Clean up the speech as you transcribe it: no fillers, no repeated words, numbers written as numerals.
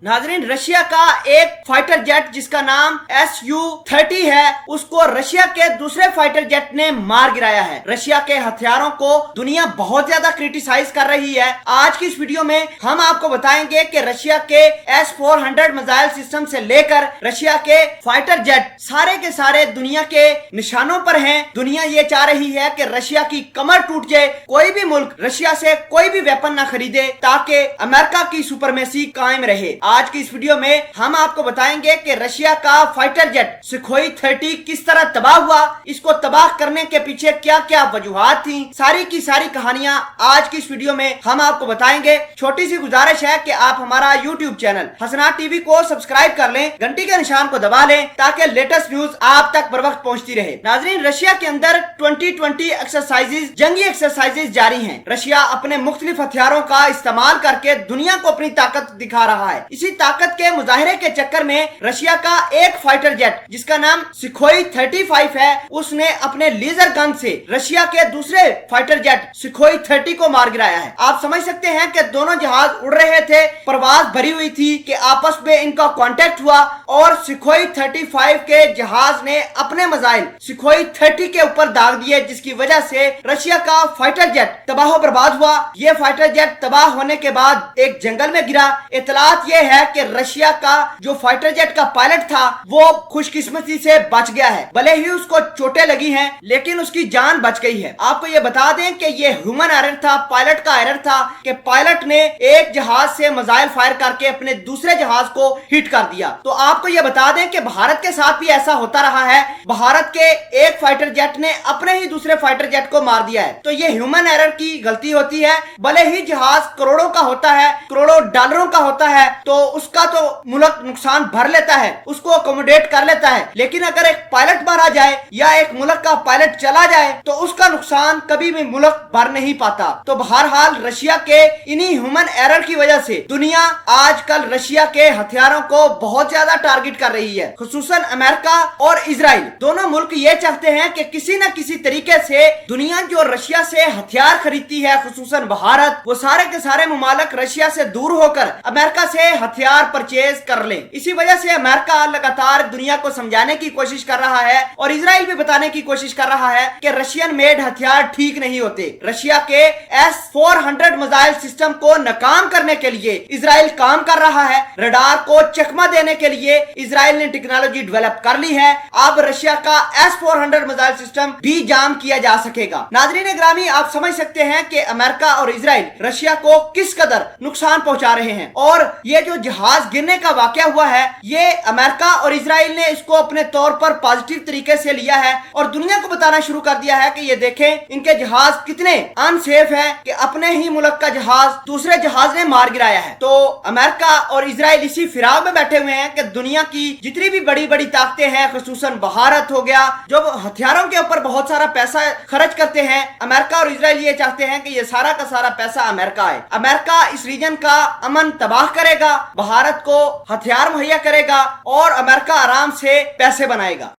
नाजरीन, रशिया का एक फाइटर जेट जिसका नाम Su-30 है, उसको रशिया के दूसरे फाइटर जेट ने मार गिराया है। रशिया के हथियारों को दुनिया बहुत ज्यादा क्रिटिसाइज कर रही है। आज की इस वीडियो में हम आपको बताएंगे कि रशिया के S-400 मिसाइल सिस्टम से लेकर रशिया के फाइटर जेट सारे के सारे दुनिया के निशानों पर हैं। दुनिया ये चाह रही है कि रशिया की कमर टूट जाए, कोई भी मुल्क रशिया से कोई भी वेपन ना खरीदे ताकि अमेरिका की सुपरमेसी कायम रहे। आज की इस वीडियो में हम आपको बताएंगे कि रशिया का फाइटर जेट सुखोई 30 किस तरह तबाह हुआ, इसको तबाह करने के पीछे क्या क्या वजूहात थी, सारी की सारी कहानियां आज की इस वीडियो में हम आपको बताएंगे। छोटी सी गुजारिश है कि आप हमारा YouTube चैनल हसनात टीवी को सब्सक्राइब कर लें, घंटी के निशान को दबा लें ताकि लेटेस्ट न्यूज आप तक बर वक्त पहुंचती रहे। नाजरीन, रशिया के अंदर 2020 एक्सरसाइजेज, जंगी एक्सरसाइजेज जारी हैं। रशिया अपने मुख्तलिफ हथियारों का इस्तेमाल करके दुनिया को अपनी ताकत दिखा रहा है। इसी ताकत के मुजाहिरे के चक्कर में रशिया का एक फाइटर जेट जिसका नाम सुखोई 35 है, उसने अपने लेजर गन से रशिया के दूसरे फाइटर जेट सुखोई 30 को मार गिराया है। आप समझ सकते हैं कि दोनों जहाज उड़ रहे थे, परवाज भरी हुई थी कि आपस में इनका कांटेक्ट हुआ और सुखोई 35 के जहाज ने अपने मिसाइल सुखोई 30 के ऊपर दाग दिए, जिसकी वजह से रशिया का फाइटर जेट तबाह बर्बाद हुआ। यह फाइटर जेट तबाह होने के बाद एक जंगल में गिरा। इतलात यह है कि रशिया का जो फाइटर जेट का पायलट था वो खुशकिस्मती से बच गया है। भले ही उसको चोटें लगी हैं लेकिन उसकी जान बच गई है। आपको ये बता दें कि ये ह्यूमन एरर था, पायलट का एरर था कि पायलट ने एक जहाज से मिसाइल फायर करके अपने दूसरे जहाज को हिट कर दिया। तो आपको ये बता दें कि भारत के साथ भी ऐसा होता रहा है। भारत के एक फाइटर जेट ने अपने ही दूसरे फाइटर जेट को मार दिया है। तो ये ह्यूमन एरर की गलती होती है। भले ही जहाज करोड़ों का होता है, करोड़ों डॉलरों का होता है, तो उसका तो मुल्क नुकसान भर लेता है, उसको अकोमोडेट कर लेता है। लेकिन अगर एक पायलट मारा जाए या एक मुल्क का पायलट चला जाए तो उसका नुकसान कभी भी मुल्क भर नहीं पाता। तो बहरहाल रशिया के इन्हीं ह्यूमन एरर की वजह से दुनिया आजकल रशिया के हथियारों को बहुत ज्यादा टारगेट कर रही है। खुसूसन अमेरिका और इजराइल दोनों मुल्क ये चाहते हैं कि किसी न किसी तरीके से दुनिया जो रशिया से हथियार खरीदती है, खुसूसन भारत, वो सारे के सारे मुमालिक रशिया से दूर होकर अमेरिका से हथियार परचेज कर ले। इसी वजह से अमेरिका लगातार दुनिया को समझाने की कोशिश कर रहा है और इजराइल भी बताने की कोशिश कर रहा है कि रशियन मेड हथियार ठीक नहीं होते। रशिया के S-400 मिसाइल सिस्टम को नाकाम करने के लिए इजराइल काम कर रहा है। रडार को चकमा देने के लिए इजराइल ने टेक्नोलॉजी डेवलप कर ली है। अब रशिया का S-400 मिसाइल सिस्टम भी जाम किया जा सकेगा। नाजरीन ग्रामी, आप समझ सकते हैं कि अमेरिका और इजराइल रशिया को किस कदर नुकसान पहुंचा रहे हैं। और ये जो जहाज गिरने का वाकया हुआ है, ये अमेरिका और इजराइल ने इसको अपने तौर पर पॉजिटिव तरीके से लिया है और दुनिया को बताना शुरू कर दिया है कि ये देखें इनके जहाज कितने अनसेफ है कि अपने ही मुल्क का जहाज दूसरे जहाज ने मार गिराया है। तो अमेरिका और इजराइल इसी फिराक में बैठे हुए हैं कि दुनिया की जितनी भी बड़ी बड़ी ताकतें हैं, खुसूसन भारत हो गया, जो हथियारों के ऊपर बहुत सारा पैसा खर्च करते हैं, अमेरिका और इजराइल ये चाहते हैं कि ये सारा का सारा पैसा अमेरिका आए। अमेरिका इस रीजन का अमन तबाह करेगा, भारत को हथियार मुहैया करेगा और अमेरिका आराम से पैसे बनाएगा।